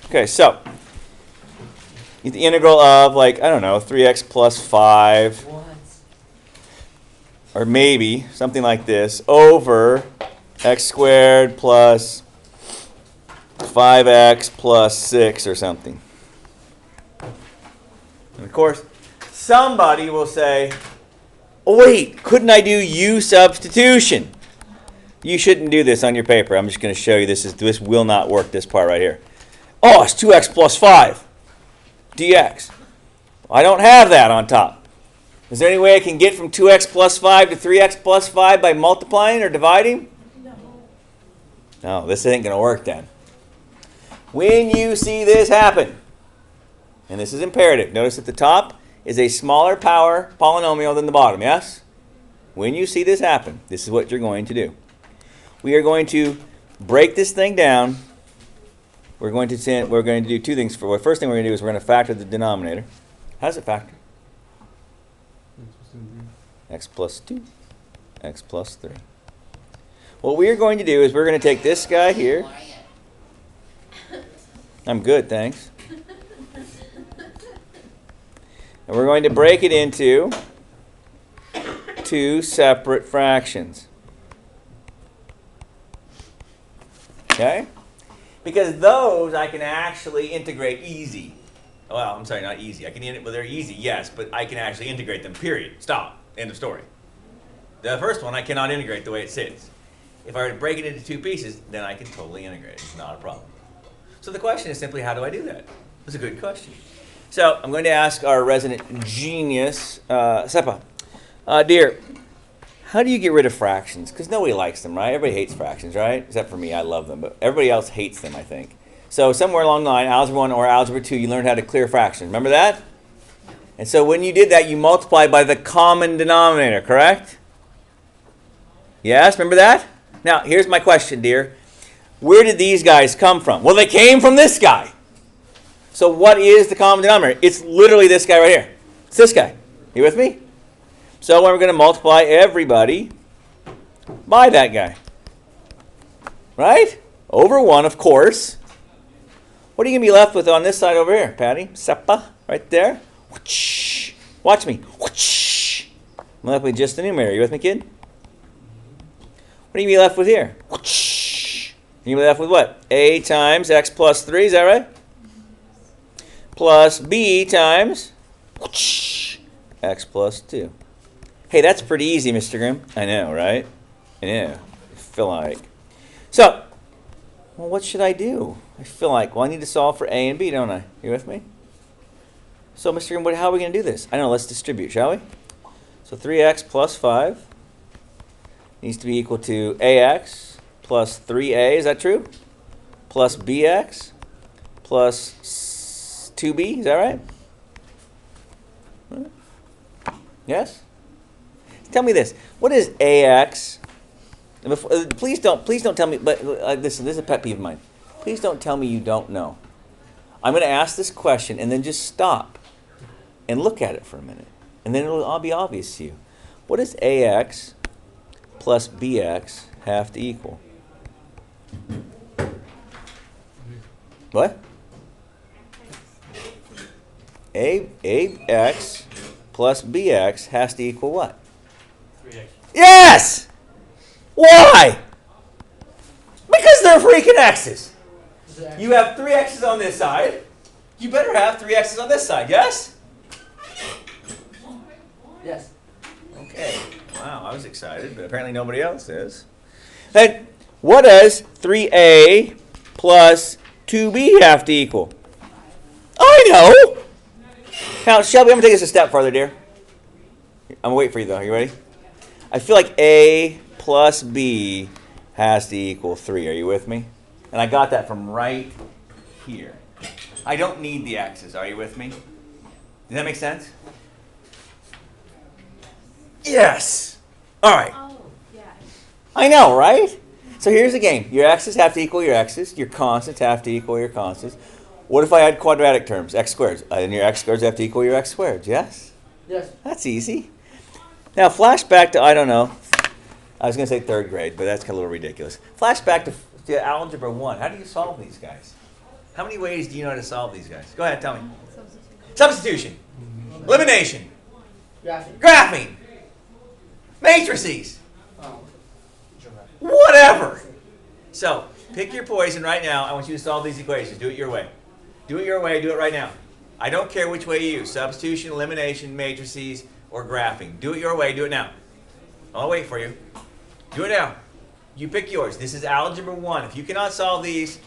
Okay, so the integral of, like, I don't know, 3x plus 5, What? or maybe something like this, over x squared plus 5x plus 6 or something. And of course, somebody will say, oh, wait, couldn't I do U substitution? You shouldn't do this on your paper. I'm just going to show you this will not work, this part right here. Oh, it's 2x plus 5 dx. I don't have that on top. Is there any way I can get from 2x plus 5 to 3x plus 5 by multiplying or dividing? No, this ain't going to work then. When you see this happen, and this is imperative, notice at the top is a smaller power polynomial than the bottom, yes? When you see this happen, this is what you're going to do. We are going to break this thing down. We're going to do two things. The first thing we're going to do is we're going to factor the denominator. How does it factor? X plus 2, x plus 3. What we are going to do is we're going to take this guy here. I'm good, thanks. And we're going to break it into two separate fractions. Okay? Because those I can actually integrate easy. Well, I'm sorry, not easy. Well, they're easy, yes, but I can actually integrate them, period. Stop. End of story. The first one I cannot integrate the way it sits. If I were to break it into two pieces, then I can totally integrate it. It's not a problem. So the question is simply, how do I do that? That's a good question. So I'm going to ask our resident genius, Sepa. Dear, how do you get rid of fractions? Because nobody likes them, right? Everybody hates fractions, right? Except for me, I love them. But everybody else hates them, I think. So somewhere along the line, Algebra 1 or Algebra 2, you learned how to clear fractions. Remember that? And so when you did that, you multiplied by the common denominator, correct? Yes, remember that? Now, here's my question, dear. Where did these guys come from? Well, they came from this guy. So what is the common denominator? It's literally this guy right here. It's this guy. You with me? So we're going to multiply everybody by that guy. Right? Over 1, of course. What are you going to be left with on this side over here, Patty? Sepa, right there. Watch me. I'm left with just the numerator. You with me, kid? What are you going to be left with here? You're going to be left with what? A times x plus 3, is that right? Plus b times x plus 2. Hey, that's pretty easy, Mr. Grimm. I know, right? I know. I feel like. So, well, what should I do? I feel like, well, I need to solve for a and b, don't I? You with me? So, Mr. Grimm, how are we going to do this? I don't know. Let's distribute, shall we? So 3x plus 5 needs to be equal to ax plus 3a. Is that true? Plus bx plus 2b. Is that right? Yes? Tell me this. What is ax? Please don't tell me, but this is a pet peeve of mine. Please don't tell me you don't know. I'm going to ask this question and then just stop and look at it for a minute. And then it'll all be obvious to you. What does ax plus bx have to equal? What? ax plus bx has to equal what? 3x. Yes! Why? Because they're freaking x's. You have 3 x's on this side. You better have 3 x's on this side, yes? Yes. Okay. Wow, I was excited, but apparently nobody else is. Then, what does 3a plus 2b have to equal? I know! Now, Shelby, I'm going to take this a step further, dear. I'm going to wait for you, though. Are you ready? I feel like a plus b has to equal 3. Are you with me? And I got that from right here. I don't need the x's. Are you with me? Does that make sense? Yes. All right. Oh, yeah. I know, right? So here's the game. Your x's have to equal your x's. Your constants have to equal your constants. What if I had quadratic terms, x squareds? Then your x squareds have to equal your x squareds, yes? Yes. That's easy. Now, flashback to, I don't know, I was going to say 3rd grade, but that's kind of a little ridiculous. Flashback to Algebra 1. How do you solve these guys? How many ways do you know how to solve these guys? Go ahead, tell me. Substitution. Elimination. Graphing. Matrices. Whatever. So, pick your poison right now. I want you to solve these equations. Do it your way. Do it your way. Do it right now. I don't care which way you use. Substitution, elimination, matrices, or graphing. Do it your way. Do it now. I'll wait for you. Do it now. You pick yours. This is Algebra 1. If you cannot solve these,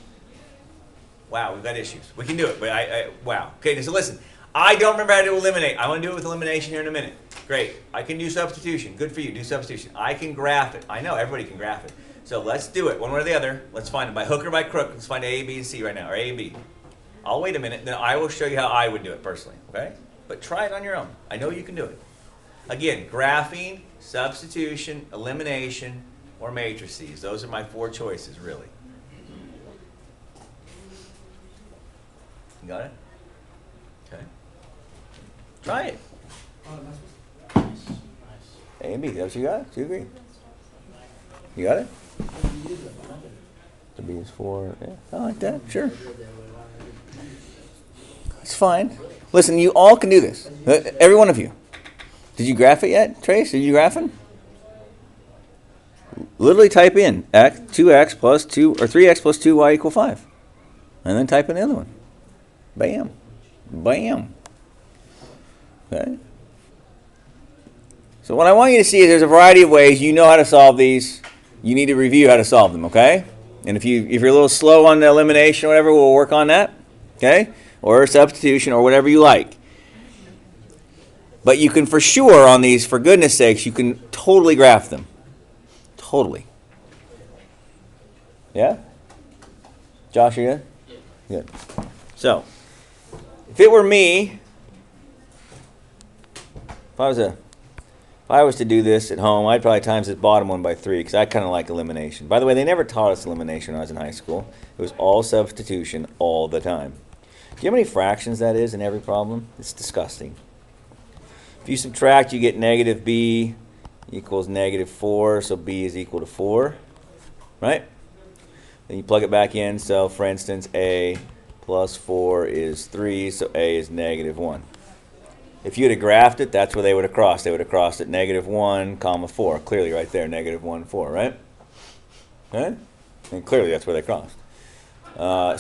wow, we've got issues. We can do it, but wow. Okay, so listen. I don't remember how to eliminate. I want to do it with elimination here in a minute. Great. I can do substitution. Good for you. Do substitution. I can graph it. I know everybody can graph it. So let's do it one way or the other. Let's find it by hook or by crook. Let's find A, B, and C right now, or A and B. I'll wait a minute, then I will show you how I would do it personally. Okay? But try it on your own. I know you can do it. Again, graphing, substitution, elimination, or matrices. Those are my 4 choices, really. You got it? Okay. Try it. A and B. That's what you got? Do you agree? You got it? The B is 4. Yeah, I like that. Sure. It's fine. Listen, you all can do this. Every one of you. Did you graph it yet, Trace? Are you graphing? Literally type in 2x plus 2 or 3x plus 2y equal 5. And then type in the other one. Bam. Bam. Okay. So what I want you to see is there's a variety of ways you know how to solve these. You need to review how to solve them, okay? And if you're a little slow on the elimination or whatever, we'll work on that, okay? Or substitution or whatever you like. But you can for sure on these, for goodness sakes, you can totally graph them. Totally. Yeah? Josh, you good? Yeah. Good. So, if it were me, if I was to do this at home, I'd probably times this bottom one by 3 because I kind of like elimination. By the way, they never taught us elimination when I was in high school. It was all substitution all the time. Do you know how many fractions that is in every problem? It's disgusting. If you subtract, you get negative b equals negative 4, so b is equal to 4, right? Then you plug it back in, so for instance, a plus 4 is 3, so a is negative 1. If you had graphed it, that's where they would have crossed. They would have crossed at negative 1, comma 4. Clearly right there, negative 1, 4, right? Okay? And clearly that's where they crossed.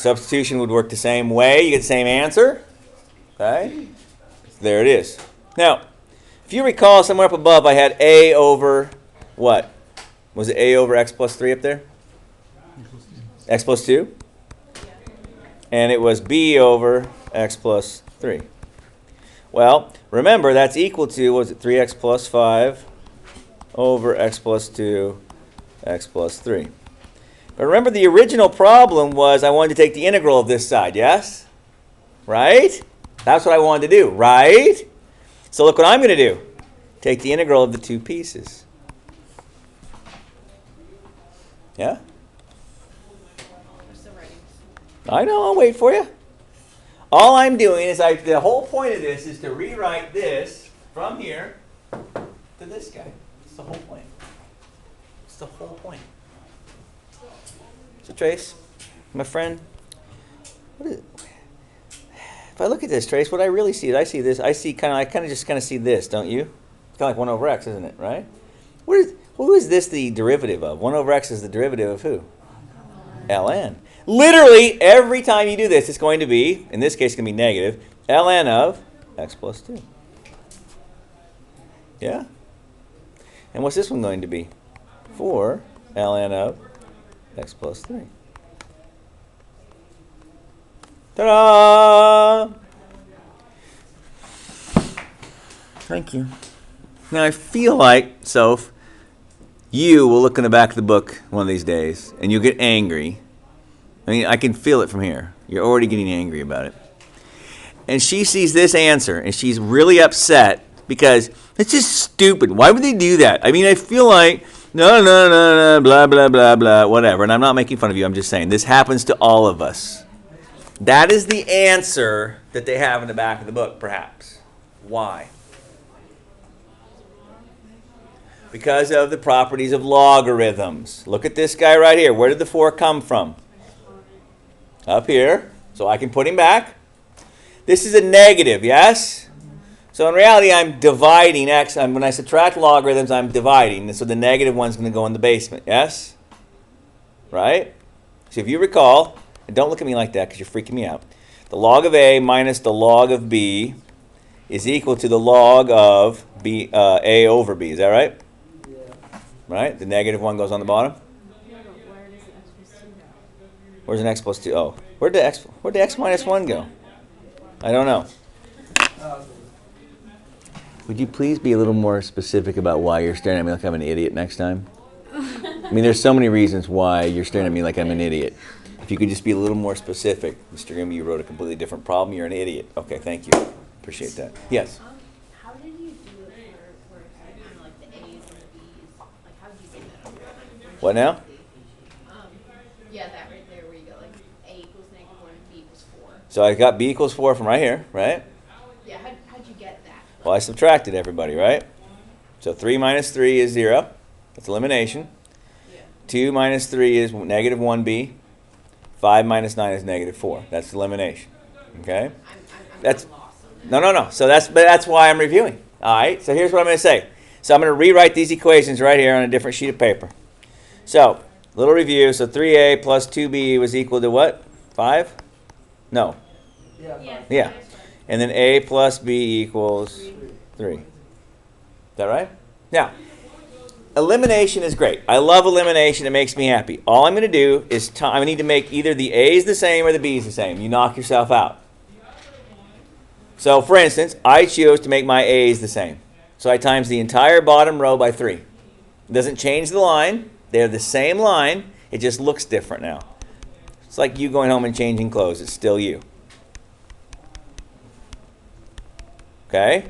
Substitution would work the same way. You get the same answer. Okay? There it is. Now, if you recall, somewhere up above, I had a over what? Was it a over x plus 3 up there? X plus 2? And it was b over x plus 3. Well, remember, that's equal to, was it 3x plus 5 over x plus 2, x plus 3. But remember, the original problem was I wanted to take the integral of this side, yes? Right? That's what I wanted to do, right? So look what I'm going to do. Take the integral of the 2 pieces. Yeah? I know, I'll wait for you. All I'm doing is, the whole point of this is to rewrite this from here to this guy. It's the whole point. It's the whole point. So Trace, my friend, what is it? If I look at this, Trace, what I really see is I see this. I kind of just see this, don't you? It's kind of like 1 over x, isn't it? Right? Who is this the derivative of? 1 over x is the derivative of who? ln. Literally, every time you do this, it's going to be, in this case, it's going to be negative, ln of x plus 2. Yeah? And what's this one going to be? 4 ln of x plus 3. Ta-da! Thank you. Now, I feel like, Soph, you will look in the back of the book one of these days, and you'll get angry. I mean, I can feel it from here. You're already getting angry about it. And she sees this answer, and she's really upset because it's just stupid. Why would they do that? I mean, I feel like, no, blah, blah, blah, blah, whatever. And I'm not making fun of you. I'm just saying this happens to all of us. That is the answer that they have in the back of the book, perhaps. Why? Because of the properties of logarithms. Look at this guy right here. Where did the 4 come from? Up here. So I can put him back. This is a negative, yes? So in reality, I'm dividing x. When I subtract logarithms, I'm dividing. So the negative one's going to go in the basement, yes? Right? So if you recall, and don't look at me like that because you're freaking me out. The log of a minus the log of b is equal to the log of b, a over b. Is that right? Yeah. Right? The negative one goes on the bottom. Where's an x plus 2? Oh, where'd the x minus 1 go? I don't know. Would you please be a little more specific about why you're staring at me like I'm an idiot next time? I mean, there's so many reasons why you're staring at me like I'm an idiot. If you could just be a little more specific. Mr. Grimm, you wrote a completely different problem. You're an idiot. Okay, thank you. Appreciate that. Yes? How did you do it where it's kind of like the A's and the B's? Like, how did you do that? What now? Yeah, that right there where you go like A equals -1 and B equals 4. So I got b equals 4 from right here, right? Yeah, how'd you get that? Well, I subtracted everybody, right? So 3 minus 3 is 0. That's elimination. Yeah. 2 minus 3 is negative 1b. 5 minus 9 is negative 4. That's elimination. Okay? I'm That's lost on that. no. So that's why I'm reviewing. All right. So here's what I'm going to say. So I'm going to rewrite these equations right here on a different sheet of paper. So little review. So 3a plus 2b was equal to what? 5? No. Yeah. Yeah. And then a plus b equals 3. Is that right? Now, elimination is great. I love elimination. It makes me happy. All I'm going to do is I need to make either the a's the same or the b's the same. You knock yourself out. So, for instance, I chose to make my a's the same. So I times the entire bottom row by 3. It doesn't change the line. They're the same line. It just looks different now. It's like you going home and changing clothes. It's still you. Okay?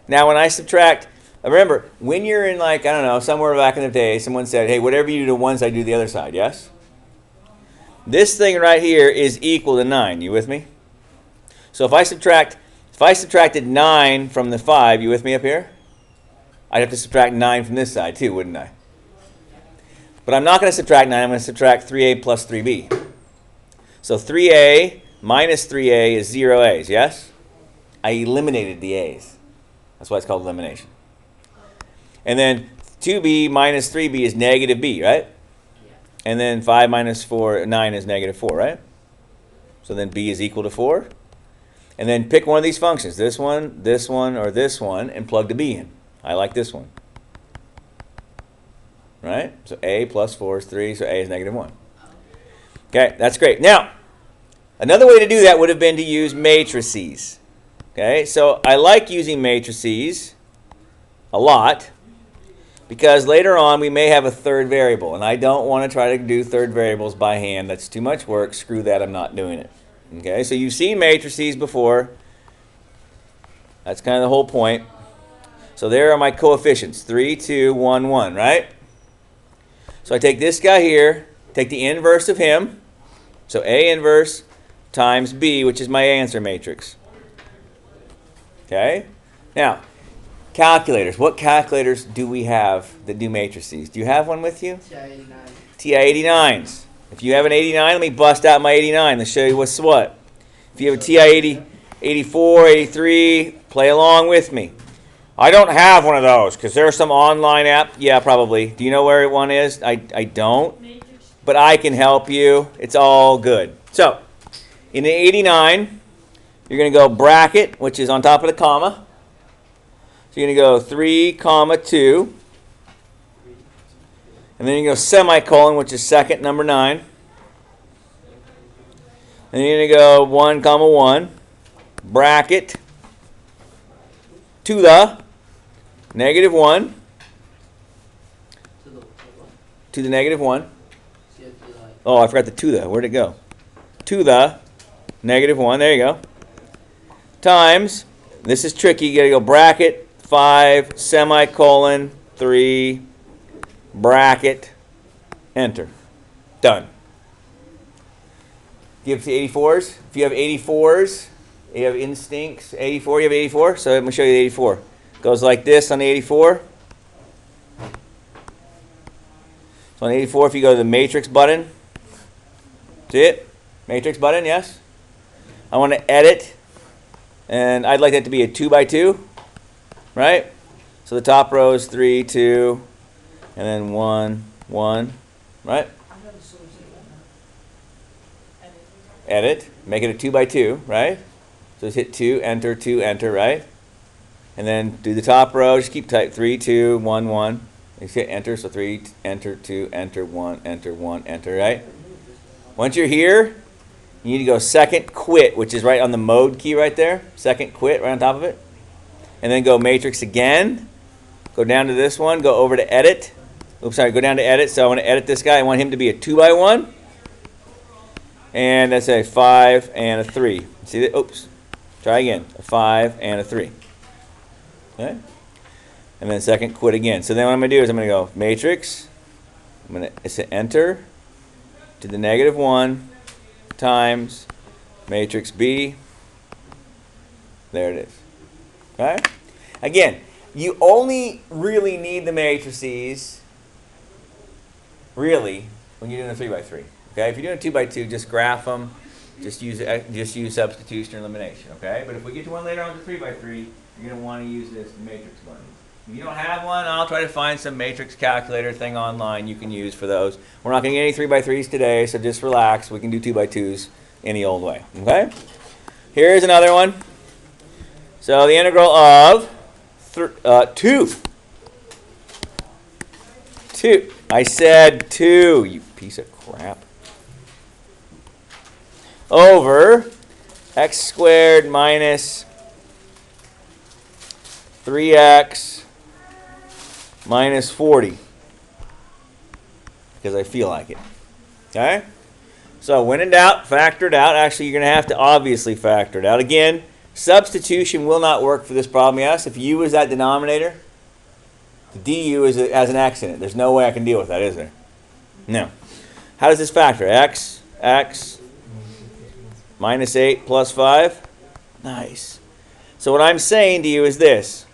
Now, when I subtract, remember, when you're in, like, I don't know, somewhere back in the day, someone said, hey, whatever you do to one side, do the other side, yes? This thing right here is equal to 9. You with me? So if I subtracted 9 from the 5, you with me up here? I'd have to subtract 9 from this side too, wouldn't I? But I'm not going to subtract 9. I'm going to subtract 3a plus 3b. So 3a minus 3a is 0 a's, yes? I eliminated the a's. That's why it's called elimination. And then 2b minus 3b is negative b, right? And then 5 minus 9 is negative 4, right? So then b is equal to 4. And then pick one of these functions, this one, or this one, and plug the b in. I like this one. Right? So a plus 4 is 3, so a is negative 1. Okay, that's great. Now, another way to do that would have been to use matrices. Okay, so I like using matrices a lot because later on we may have a third variable, and I don't want to try to do third variables by hand. That's too much work. Screw that, I'm not doing it. Okay, so you've seen matrices before. That's kind of the whole point. So there are my coefficients, 3, 2, 1, 1, right? So I take this guy here, take the inverse of him, so A inverse times B, which is my answer matrix. Okay? Now, calculators. What calculators do we have that do matrices? Do you have one with you? TI-89s. If you have an 89, let me bust out my 89 to show you what's what. If you have a TI-80, 84, 83, play along with me. I don't have one of those because there's some online app. Yeah, probably. Do you know where one is? I don't. But I can help you. It's all good. So, in the 89, you're going to go bracket, which is on top of the comma. So you're going to go 3, comma 2. And then you go semicolon, which is second number 9. And then you're going to go 1, comma 1. Bracket. To the negative 1. To the negative 1. Oh, I forgot the to the. Where'd it go? To the negative 1. There you go. Times. This is tricky. You got to go bracket 5, semicolon 3, bracket, enter. Done. Do you have the 84s? If you have 84s, you have instincts. 84, you have 84? So let me show you the 84. Goes like this on the 84. So on the 84, if you go to the matrix button, see it? Matrix button, yes? I want to edit, and I'd like that to be a 2 by 2, right? So the top row is 3, 2, and then 1, 1, right? Edit, make it a 2 by 2, right? So just hit 2, enter, right? And then do the top row, just keep type 3, 2, 1, 1. You hit enter, so 3, enter, 2, enter, 1, enter, 1, enter, right? Once you're here, you need to go second quit, which is right on the mode key right there. Second quit right on top of it. And then go matrix again. Go down to this one, go over to edit. Oops, sorry, go down to edit. So I want to edit this guy. I want him to be a 2 by 1. And that's a 5 and a 3. See that? Oops. Try again. A 5 and a 3. Okay? And then second quit again. So then what I'm going to do is I'm going to go matrix. I'm going to say enter to the -1 times matrix B. There it is. Okay? Again, you only really need the matrices, really, when you're doing a 3 by 3. Okay? If you're doing a 2 by 2, just graph them. Just use substitution or elimination. Okay? But if we get to one later on to 3 by 3, you're going to want to use this matrix one. If you don't have one, I'll try to find some matrix calculator thing online you can use for those. We're not going to get any 3 by 3s today, so just relax. We can do 2 by 2s any old way. Okay? Here's another one. So the integral of 2. 2. I said 2, you piece of crap. Over x squared minus 3x minus 40. Because I feel like it. Okay? So when in doubt, factor it out. Actually, you're going to have to obviously factor it out. Again, substitution will not work for this problem, yes? If u is that denominator, the du has an x in it. There's no way I can deal with that, is there? No. How does this factor? X minus 8 plus 5. Nice. So what I'm saying to you is this.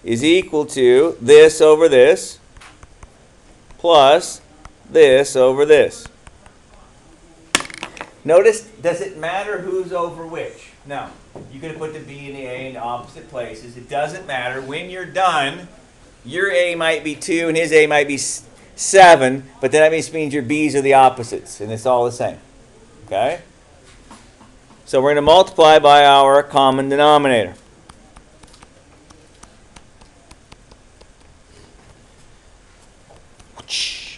Is equal to this over this plus this over this. Notice, does it matter who's over which? No. You could have put the B and the A in opposite places. It doesn't matter. When you're done, your A might be 2 and his A might be 7, but then that means your B's are the opposites, and it's all the same. Okay? So we're going to multiply by our common denominator.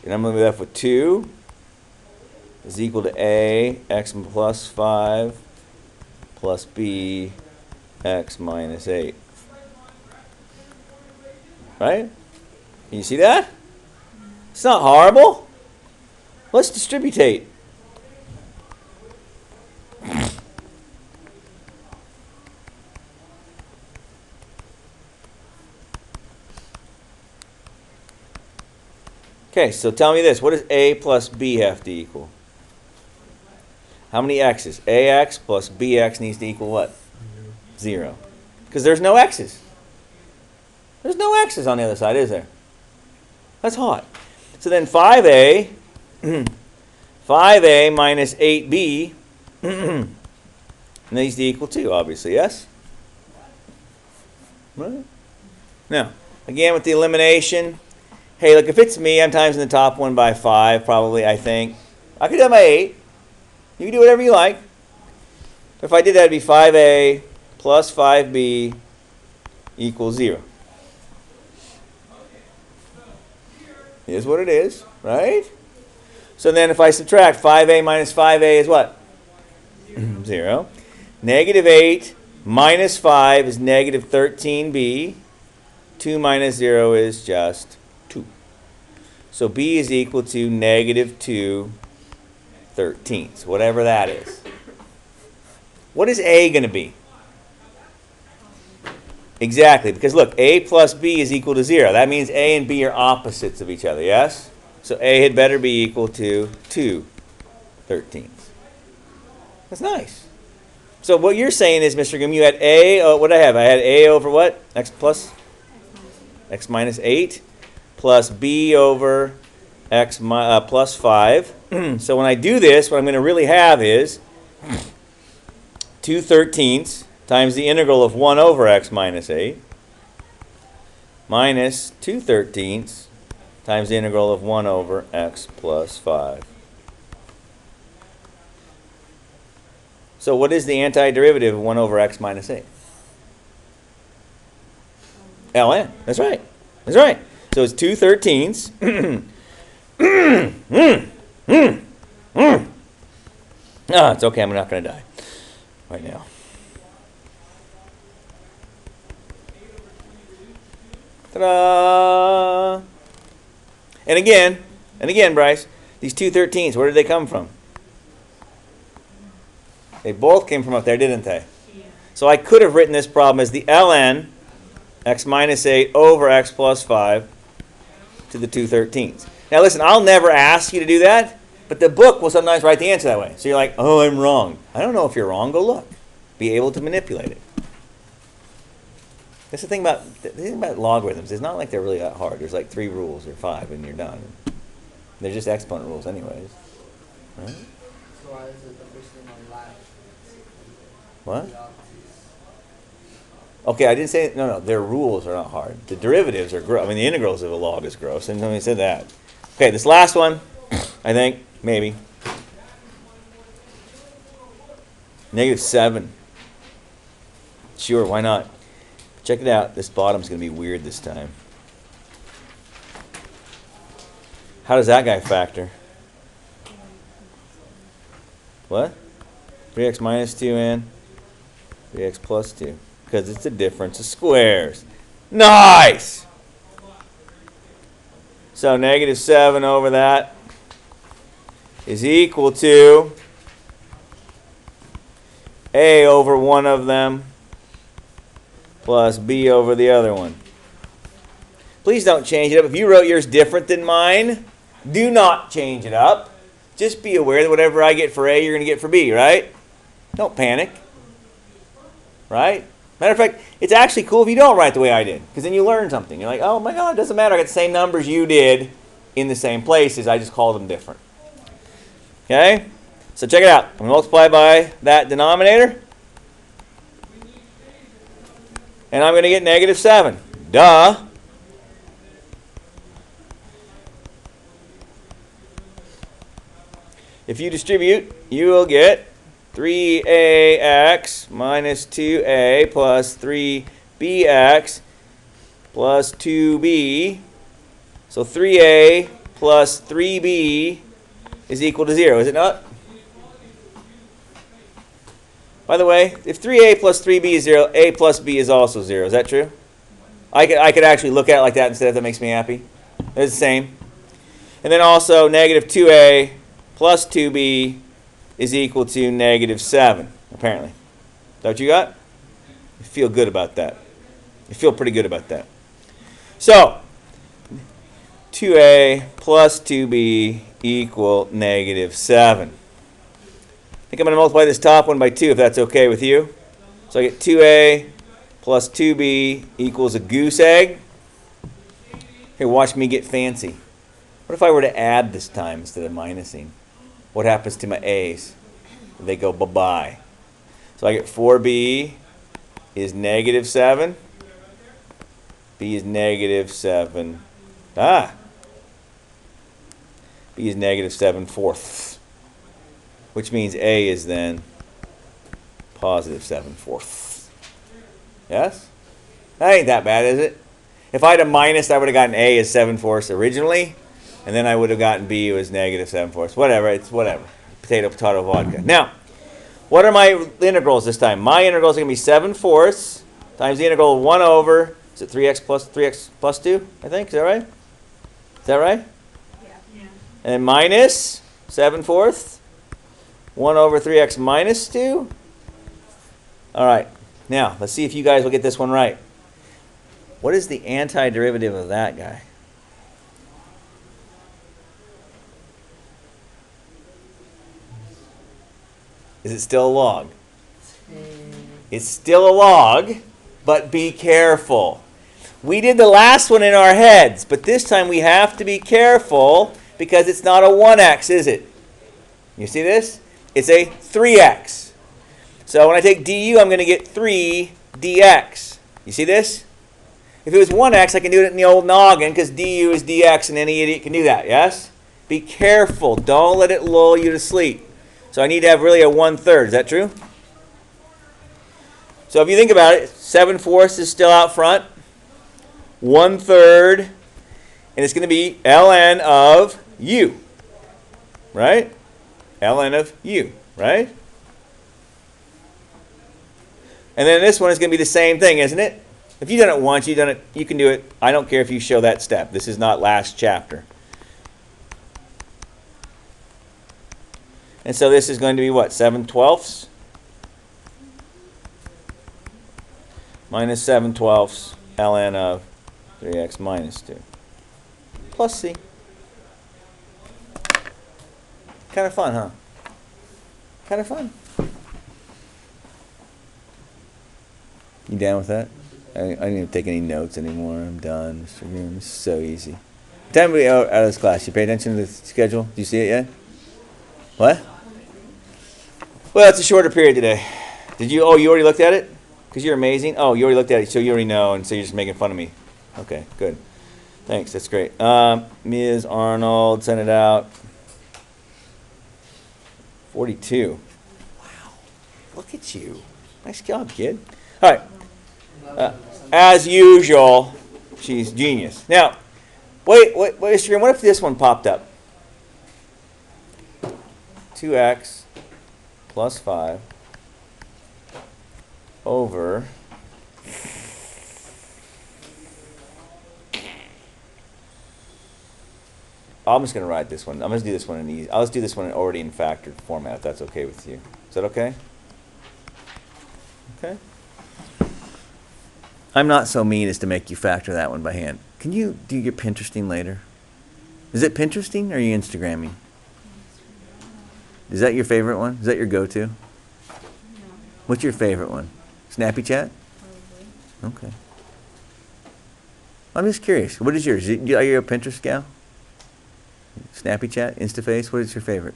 And I'm going to be left with 2 is equal to A, x plus 5 plus B, x minus 8. Right? Can you see that? It's not horrible. Let's distributate. Okay, so tell me this. What does A plus B have to equal? How many x's? AX plus BX needs to equal what? 0. Because there's no x's. There's no x's on the other side, is there? That's hot. So then 5A, 5A minus 8B needs to equal 2, obviously, yes? Right? Now, again with the elimination, hey, look, if it's me, I'm times in the top one by 5, probably, I think. I could have my 8. You can do whatever you like. But if I did that, it'd be 5A plus 5B equals 0. Is what it is, right? So then if I subtract 5A minus 5A is what? 0. Negative 8 minus 5 is negative 13B. 2 minus 0 is just 2. So B is equal to negative 2/13, whatever that is. What is A going to be? Exactly, because look, A plus B is equal to 0. That means A and B are opposites of each other, yes? So A had better be equal to 2/13. That's nice. So what you're saying is, Mr. Grimm, you had A, what did I have? I had A over what? X plus? X minus 8 plus B over x plus 5. So when I do this, what I'm going to really have is 2/13 times the integral of 1 over x minus 8 minus 2/13 times the integral of 1 over x plus 5. So what is the antiderivative of 1 over x minus 8? ln. That's right. That's right. So it's 2/13. Ah, it's okay. I'm not going to die right now. Ta-da! And again, Bryce, these 2/13s, where did they come from? They both came from up there, didn't they? Yeah. So I could have written this problem as the ln x minus 8 over x plus 5 to the 2/13s. Now listen, I'll never ask you to do that, but the book will sometimes write the answer that way. So you're like, oh, I'm wrong. I don't know if you're wrong. Go look. Be able to manipulate it. That's the thing about logarithms. It's not like they're really that hard. There's like 3 rules or 5 and you're done. They're just exponent rules anyways. Right? So why is it the first thing on left? What? Okay, I didn't say, no, their rules are not hard. The derivatives are gross. I mean, the integrals of a log is gross. And somebody said that. Okay, this last one, I think, maybe. -7. Sure, why not? Check it out. This bottom's going to be weird this time. How does that guy factor? What? 3x minus 2 and 3x plus 2. Because it's a difference of squares. Nice! So -7 over that is equal to a over one of them plus b over the other one. Please don't change it up. If you wrote yours different than mine, do not change it up. Just be aware that whatever I get for A, you're going to get for B, right? Don't panic. Right? Matter of fact, it's actually cool if you don't write the way I did, because then you learn something. You're like, oh my God, it doesn't matter. I got the same numbers you did in the same places. I just called them different. Okay? So check it out. I'm going to multiply by that denominator. And I'm going to get -7. Duh. If you distribute, you will get 3ax minus 2a plus 3bx plus 2b. So 3a plus 3b is equal to 0, is it not? By the way, if 3a plus 3b is 0, a plus b is also 0. Is that true? I could actually look at it like that instead if that makes me happy. It's the same. And then also -2a plus 2b is equal to -7, apparently. Is that what you got? You feel good about that. You feel pretty good about that. So, 2a plus 2b equal -7. I think I'm going to multiply this top one by 2 if that's okay with you. So I get 2a plus 2b equals a goose egg. Here, watch me get fancy. What if I were to add this time instead of minusing? What happens to my a's? They go bye-bye. So I get 4b is -7. b is -7. B is -7/4. Which means a is then +7/4. Yes? That ain't that bad, is it? If I had a minus, I would have gotten a as 7/4 originally. And then I would have gotten b was -7/4. Whatever, it's whatever. Potato, potato, vodka. Now, what are my integrals this time? My integrals are going to be 7/4 times the integral of 1 over, is it 3x plus 2, I think? Is that right? Is that right? Yeah. And minus 7/4, 1 over 3x minus 2. All right. Now, let's see if you guys will get this one right. What is the antiderivative of that guy? Is it still a log? It's still a log, but be careful. We did the last one in our heads, but this time we have to be careful because it's not a 1x, is it? You see this? It's a 3x. So when I take du, I'm going to get 3 dx. You see this? If it was 1x, I can do it in the old noggin because du is dx, and any idiot can do that, yes? Be careful. Don't let it lull you to sleep. So I need to have really a 1/3. Is that true? So if you think about it, 7/4 is still out front. 1/3, and it's going to be ln of u, right? ln of u, right? And then this one is going to be the same thing, isn't it? If you've done it once, you've done it, you can do it. I don't care if you show that step. This is not last chapter. And so this is going to be what? 7/12 minus 7/12 ln of 3x minus 2 plus c. Kind of fun, huh? Kind of fun. You down with that? I don't even take any notes anymore. I'm done, Mr. Groom. This is so easy. Time to be out of this class. You pay attention to the schedule? Do you see it yet? What? Well, it's a shorter period today. Did you? Oh, you already looked at it? Because you're amazing. Oh, you already looked at it, so you already know, and so you're just making fun of me. Okay, good. Thanks. That's great. Ms. Arnold, send it out. 42. Wow. Look at you. Nice job, kid. All right. As usual, she's genius. Now, wait, Mr. Green, what if this one popped up? 2x plus 5 over I'm just going to write this one. I'm going to do this one in easy. I'll just do this one already in factored format if that's okay with you. Is that okay? Okay. I'm not so mean as to make you factor that one by hand. Can you do your Pinteresting later? Is it Pinteresting or are you Instagramming? Is that your favorite one? Is that your go-to? No. What's your favorite one? Snappy Chat? Probably. Okay. I'm just curious. What is yours? Are you a Pinterest gal? Snappy Chat? Instaface? What is your favorite?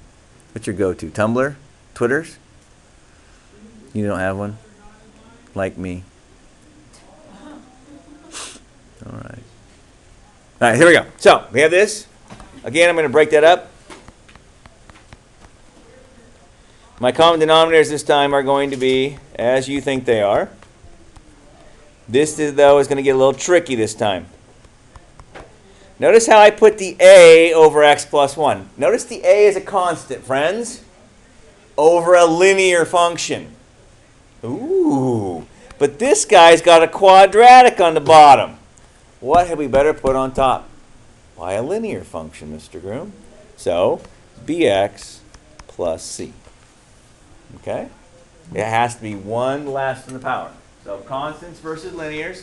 What's your go-to? Tumblr? Twitters? You don't have one? Like me. All right. All right, here we go. So, we have this. Again, I'm going to break that up. My common denominators this time are going to be as you think they are. This, though, is going to get a little tricky this time. Notice how I put the a over x plus 1. Notice the a is a constant, friends, over a linear function. Ooh, but this guy's got a quadratic on the bottom. What had we better put on top? Why, a linear function, Mr. Groom. So, bx plus c. Okay? It has to be 1 less than the power. So, constants versus linears.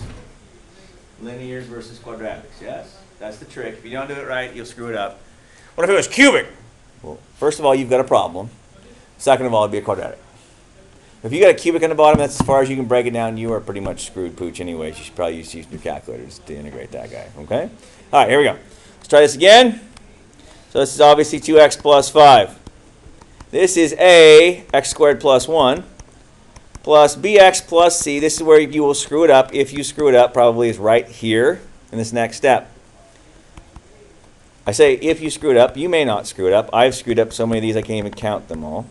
Linears versus quadratics, yes? That's the trick. If you don't do it right, you'll screw it up. What if it was cubic? Well, first of all, you've got a problem. Second of all, it'd be a quadratic. If you got a cubic on the bottom, that's as far as you can break it down. You are pretty much screwed pooch anyway. You should probably use your calculators to integrate that guy. Okay? All right, here we go. Let's try this again. So this is obviously 2x plus 5. This is a x squared plus 1 plus bx plus c. This is where you will screw it up. If you screw it up, probably is right here in this next step. I say if you screw it up. You may not screw it up. I've screwed up so many of these I can't even count them all.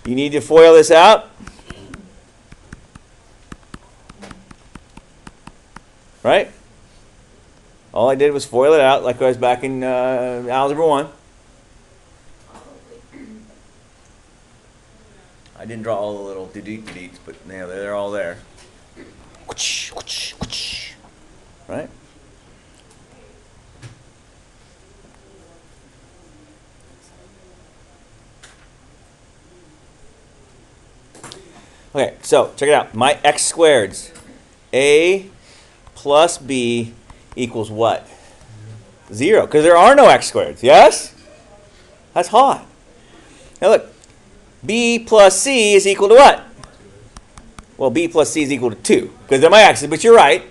You need to FOIL this out. Right? All I did was FOIL it out like I was back in Algebra 1. I didn't draw all the little deets, but you know, they're all there. Right? Okay, so check it out. My x squareds. A plus b equals what? 0, because there are no x squareds. Yes? That's hot. Now look, b plus c is equal to what? Well, b plus c is equal to 2, because they're my x's, but you're right.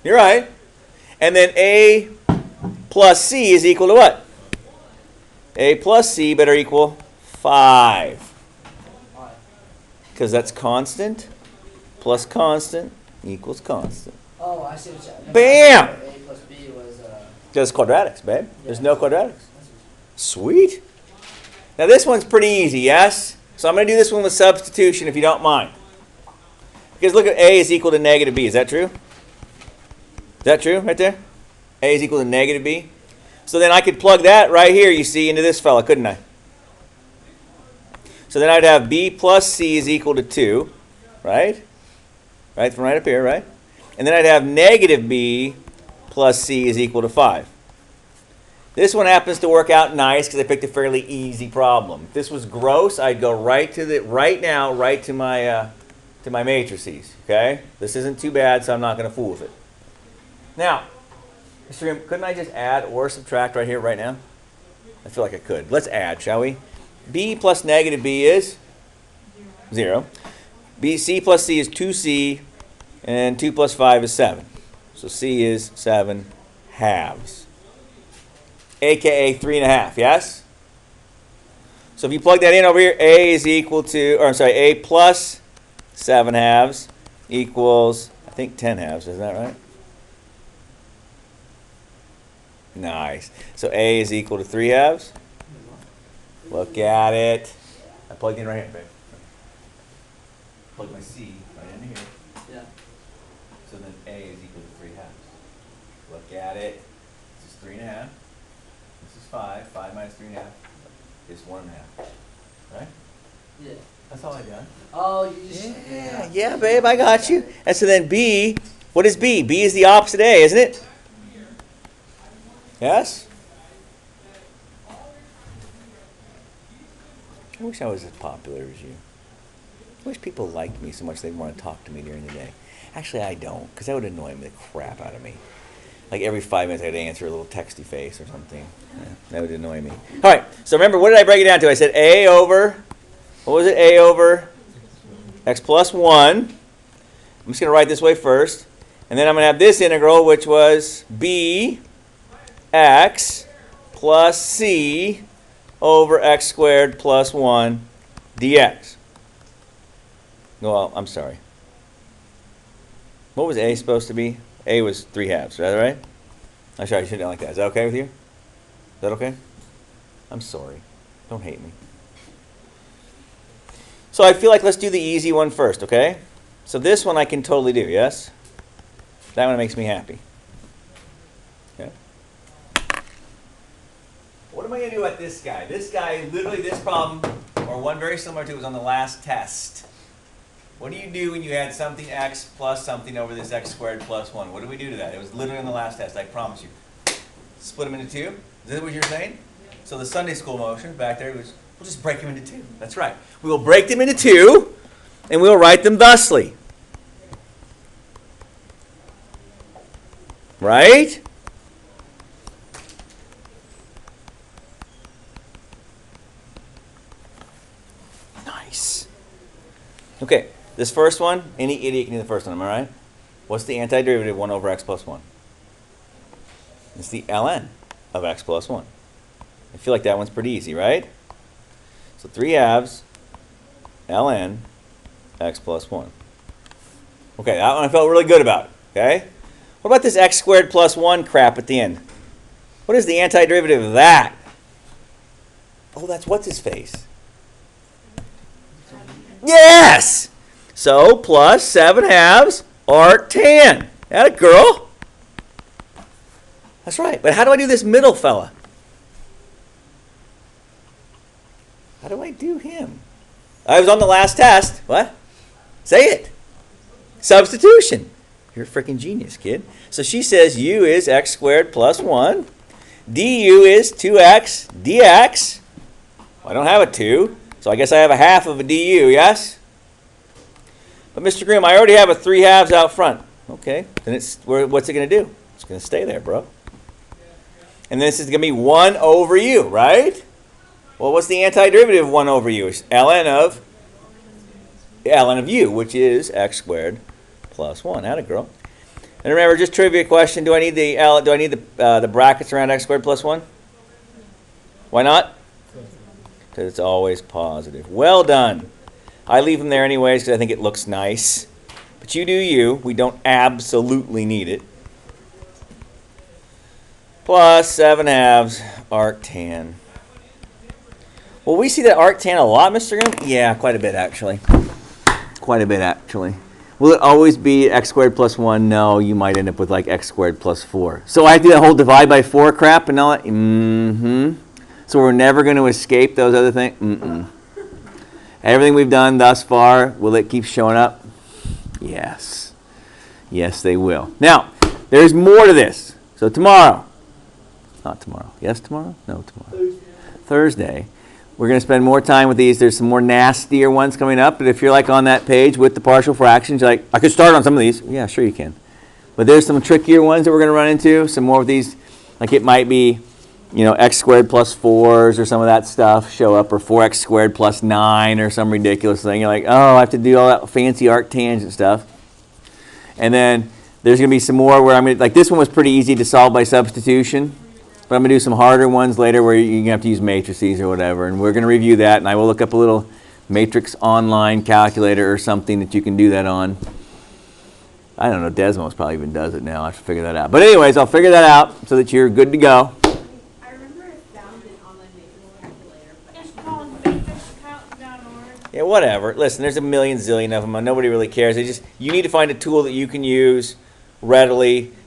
You're right. And then a plus c is equal to what? A plus C better equal 5. Why? Because that's constant plus constant equals constant. Oh, I see what you're. Bam! A plus B was. Just quadratics, babe. There's no quadratics. That's- Sweet. Now this one's pretty easy, yes? So I'm going to do this one with substitution if you don't mind. Because look at A is equal to negative B. Is that true? Is that true right there? A is equal to negative B. So then I could plug that right here, you see, into this fella, couldn't I? So then I'd have B plus C is equal to 2, right? Right, from right up here, right? And then I'd have negative B plus C is equal to 5. This one happens to work out nice because I picked a fairly easy problem. If this was gross, I'd go right to my matrices, okay? This isn't too bad, so I'm not going to fool with it. Now, Mr. Graham, couldn't I just add or subtract right here, right now? I feel like I could. Let's add, shall we? B plus negative B is 0. C plus C is 2C, and 2 plus 5 is 7. So C is 7 halves, aka 3.5, yes? So if you plug that in over here, A is equal to, or I'm sorry, A plus 7 halves equals, I think 10 halves, is that right? Nice. So A is equal to 3 halves. Look at it. I plugged in right here, babe. Plug my C right in here. Yeah. So then A is equal to 3 halves. Look at it. This is 3.5. This is 5. 5 minus 3.5 is 1.5. Right? Yeah. That's all I got. Oh, you just. Yeah, babe, I got you. And so then B, what is B? B is the opposite A, isn't it? Yes? I wish I was as popular as you. I wish people liked me so much they'd want to talk to me during the day. Actually, I don't, because that would annoy the crap out of me. Like every 5 minutes I'd answer a little texty face or something. Yeah, that would annoy me. All right, so remember, what did I break it down to? I said A over, what was it? A over x plus 1. I'm just going to write this way first. And then I'm going to have this integral, which was B x plus C over x squared plus 1 dx. Well, I'm sorry. What was A supposed to be? A was 3 halves, is that right? I'm sorry, I should have done like that. Is that okay with you? Is that okay? I'm sorry. Don't hate me. So I feel like let's do the easy one first, okay? So this one I can totally do, yes? That one makes me happy. Okay. What am I going to do with this guy? This guy, literally this problem, or one very similar to it, was on the last test. What do you do when you add something x plus something over this x squared plus 1? What do we do to that? It was literally on the last test, I promise you. Split them into 2? Is that what you're saying? So the Sunday school motion back there was, we'll just break them into 2. That's right. We will break them into 2, and we'll write them thusly. Right? Nice. Okay, this first one, any idiot can do the first one, am I right? What's the antiderivative of 1 over x plus 1? It's the ln of x plus 1. I feel like that one's pretty easy, right? So 3 halves ln x plus 1. Okay, that one I felt really good about, okay? What about this x squared plus 1 crap at the end? What is the antiderivative of that? Oh, that's what's his face. Yes! So, plus 7 halves are 10. That a girl? That's right. But how do I do this middle fella? How do I do him? I was on the last test. What? Say it. Substitution. You're a freaking genius, kid. So she says u is x squared plus 1. du is 2x dx. Well, I don't have a 2, so I guess I have a half of a du, yes? But Mr. Grimm, I already have a 3 halves out front. Okay, then what's it going to do? It's going to stay there, bro. And this is going to be 1 over u, right? Well, what's the antiderivative of 1 over u? It's ln of u, which is x squared plus 1. Atta girl. And remember, just trivia question: do I need the brackets around x squared plus 1? Why not? because it's always positive. Well done. I leave them there anyways because I think it looks nice. But you do you. We don't absolutely need it. Plus 7/2 arctan. Well, we see that arctan a lot, Mr. Grimm? Yeah, quite a bit actually. Quite a bit actually. Will it always be x squared plus 1? No, you might end up with like x squared plus 4. So I do that whole divide by 4 crap and all that? So we're never going to escape those other things? Everything we've done thus far, will it keep showing up? Yes. Yes, they will. Now, there's more to this. So tomorrow. Not tomorrow. Yes, tomorrow? No, tomorrow. Thursday. We're going to spend more time with these. There's some more nastier ones coming up. But if you're like on that page with the partial fractions, you're like, I could start on some of these. Yeah, sure you can. But there's some trickier ones that we're going to run into. Some more of these, like it might be, you know, x squared plus 4s or some of that stuff show up, or 4x squared plus 9 or some ridiculous thing. You're like, oh, I have to do all that fancy arctangent stuff. And then there's going to be some more where I'm going to, like this one was pretty easy to solve by substitution. But I'm going to do some harder ones later where you're going to have to use matrices or whatever. And we're going to review that. And I will look up a little matrix online calculator or something that you can do that on. I don't know. Desmos probably even does it now. I have to figure that out. But anyways, I'll figure that out so that you're good to go. I remember I found an online manual calculator, but it's called matrixcalc.org. Yeah, whatever. Listen, there's a million zillion of them. Nobody really cares. You need to find a tool that you can use readily